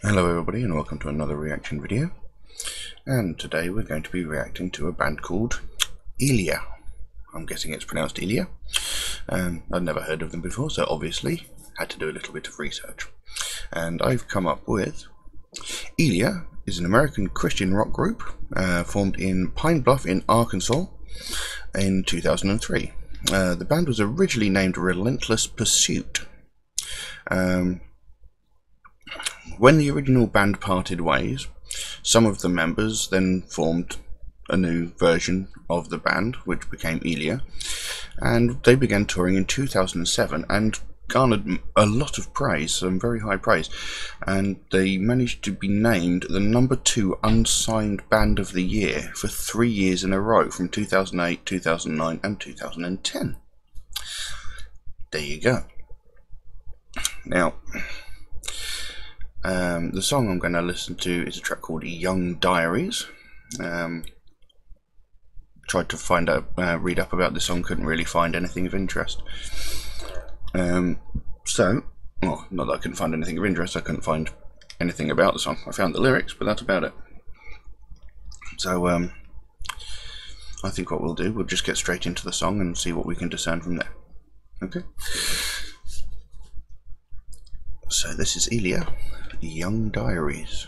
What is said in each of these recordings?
Hello everybody and welcome to another reaction video, and today we're going to be reacting to a band called Ilia. I'm guessing it's pronounced Ilia. I'd never heard of them before, so obviously had to do a little bit of research, and I've come up with Ilia is an American Christian rock group formed in Pine Bluff in Arkansas in 2003. The band was originally named Relentless Pursuit. When the original band parted ways, some of the members then formed a new version of the band, which became Ilia, and they began touring in 2007 and garnered a lot of praise, some very high praise, and they managed to be named the #2 unsigned band of the year for 3 years in a row, from 2008, 2009 and 2010. There you go. Now, the song I'm going to listen to is a track called Young Diaries. Tried to find out, read up about this song, couldn't really find anything of interest. Well, not that I couldn't find anything of interest, I couldn't find anything about the song. I found the lyrics, but that's about it. So, I think what we'll do, we'll just get straight into the song and see what we can discern from there. Okay? So this is Ilia, Young Diaries.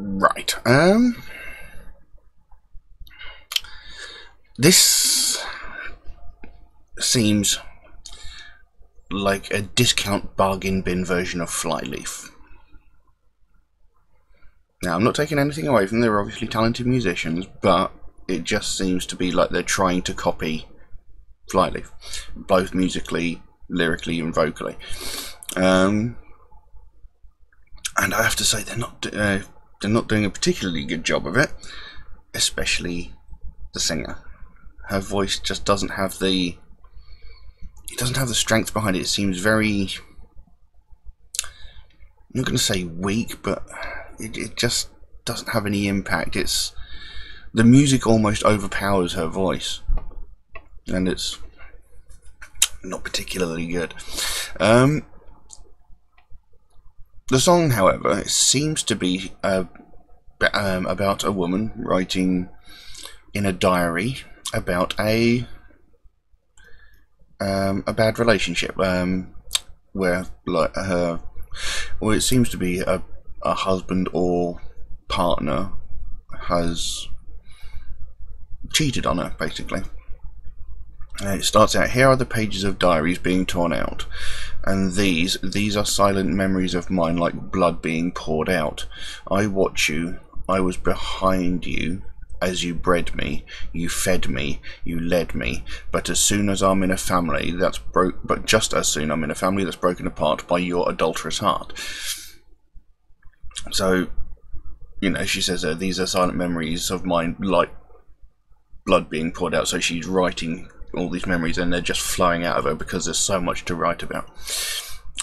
Right, this seems like a discount bargain bin version of Flyleaf. Now, I'm not taking anything away from them, they're obviously talented musicians, but it just seems to be like they're trying to copy Flyleaf, both musically, lyrically and vocally. And I have to say, they're not doing a particularly good job of it, especially the singer. Her voice just doesn't have the strength behind it. It seems very, I'm not going to say weak, but it just doesn't have any impact. The music almost overpowers her voice, and it's not particularly good. The song, however, it seems to be about a woman writing in a diary about a bad relationship, where like it seems to be a husband or partner has cheated on her, basically. It starts out, here are the pages of diaries being torn out, and these are silent memories of mine, like blood being poured out. I watch you, I was behind you, as you bred me, you fed me, you led me, but as soon as I'm in a family that's just as soon I'm in a family that's broken apart by your adulterous heart. So, you know, she says these are silent memories of mine, like blood being poured out. So she's writing all these memories and they're just flowing out of her because there's so much to write about.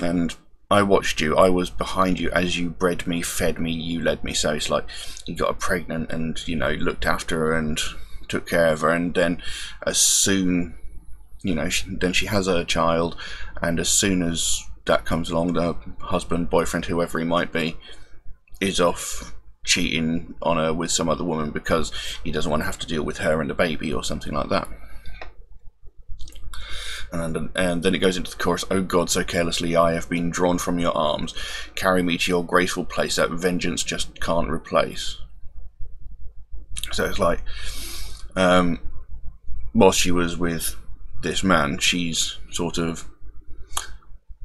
And I watched you, I was behind you as you bred me, fed me, you led me. So it's like you got her pregnant and, you know, looked after her and took care of her, and then as soon, you know, then she has her child, and as soon as that comes along, the husband, boyfriend, whoever he might be, is off cheating on her with some other woman because he doesn't want to have to deal with her and the baby or something like that. And then it goes into the chorus, oh God, so carelessly I have been drawn from your arms. Carry me to your graceful place that vengeance just can't replace. So it's like, while she was with this man, she's sort of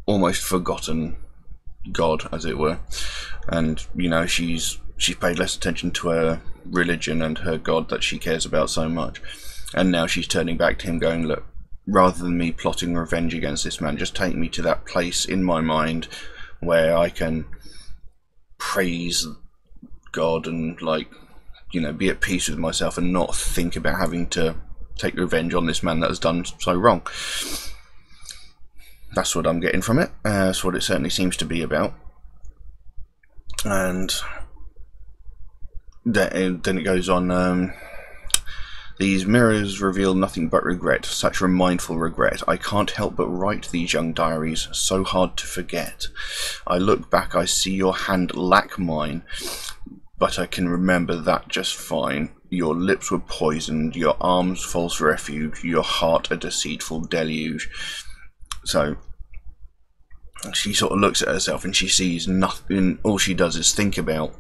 almost forgotten God, as it were. And, you know, she's paid less attention to her religion and her God that she cares about so much. And now she's turning back to him going, look, rather than me plotting revenge against this man, just take me to that place in my mind where I can praise God and, like, you know, be at peace with myself and not think about having to take revenge on this man that has done so wrong. That's what I'm getting from it. That's what it certainly seems to be about. And then it goes on, these mirrors reveal nothing but regret, such remindful regret. I can't help but write these young diaries, so hard to forget. I look back, I see your hand lack mine, but I can remember that just fine. Your lips were poisoned, your arms false refuge, your heart a deceitful deluge. So she sort of looks at herself and she sees nothing. All she does is think about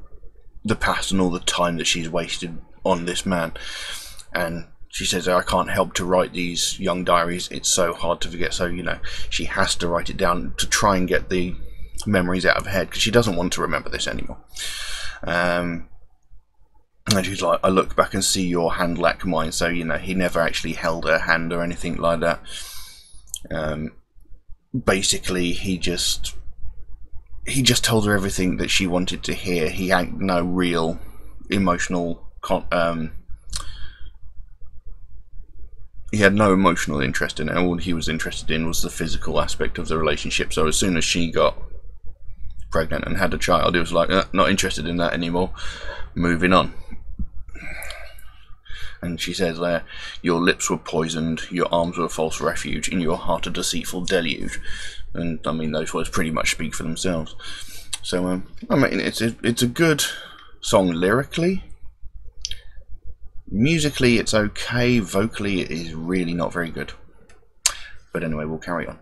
the past and all the time that she's wasted on this man. And she says, I can't help to write these young diaries, it's so hard to forget. So, you know, she has to write it down to try and get the memories out of her head, because she doesn't want to remember this anymore. And she's like, I look back and see your hand lack mine. So, you know, he never actually held her hand or anything like that. Basically, he just told her everything that she wanted to hear. He had no real emotional he had no emotional interest in it. All he was interested in was the physical aspect of the relationship. So as soon as she got pregnant and had a child, he was like, not interested in that anymore, moving on. And she says there, your lips were poisoned, your arms were a false refuge, in your heart a deceitful deluge. And I mean, those words pretty much speak for themselves. So I mean, it's a good song lyrically. Musically, it's okay. Vocally, it is really not very good. But anyway, we'll carry on.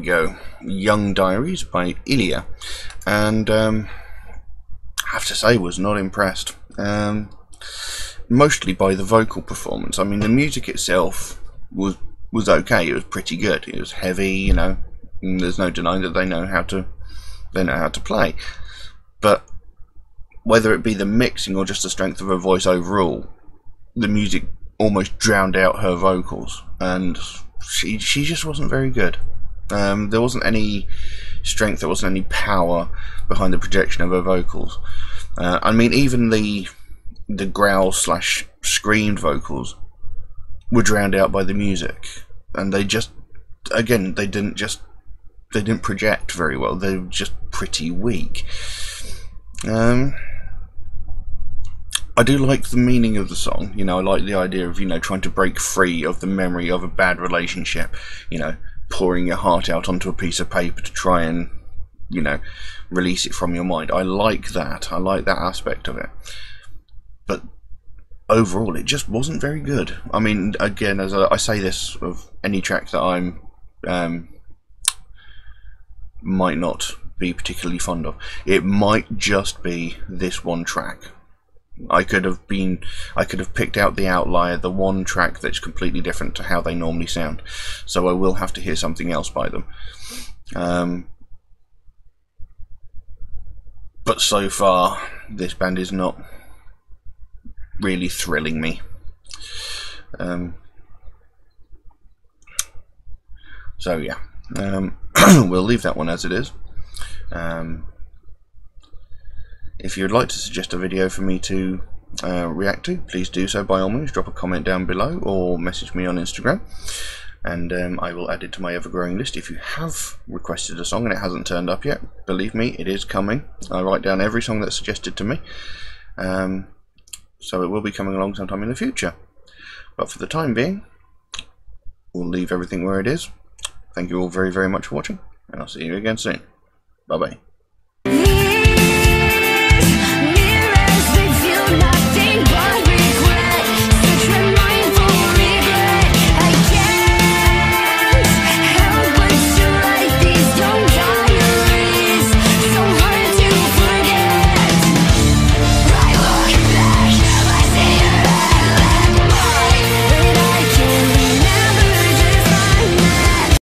we go. Young Diaries by Ilia. And I have to say, was not impressed. Mostly by the vocal performance. I mean, the music itself was okay. It was pretty good. It was heavy, you know. And there's no denying that they know how to play. But whether it be the mixing or just the strength of her voice overall, the music almost drowned out her vocals, and she just wasn't very good. There wasn't any strength, there wasn't any power behind the projection of her vocals. I mean, even the growl slash screamed vocals were drowned out by the music, and they just, again, they didn't project very well. They were just pretty weak. I do like the meaning of the song, you know. I like the idea of, you know, trying to break free of the memory of a bad relationship, you know, pouring your heart out onto a piece of paper to try and, you know, release it from your mind. I like that. I like that aspect of it. But overall, it just wasn't very good. I mean, again, as I say this of any track that I'm might not be particularly fond of, it might just be this one track. I could have picked out the outlier, the one track that's completely different to how they normally sound. So I will have to hear something else by them. But so far, this band is not really thrilling me. So yeah, we'll leave that one as it is. If you'd like to suggest a video for me to react to, please do so by all means. Drop a comment down below or message me on Instagram, and I will add it to my ever-growing list. If you have requested a song and it hasn't turned up yet, believe me, it is coming. I write down every song that's suggested to me, so it will be coming along sometime in the future. But for the time being, we'll leave everything where it is. Thank you all very, very much for watching, and I'll see you again soon. Bye-bye.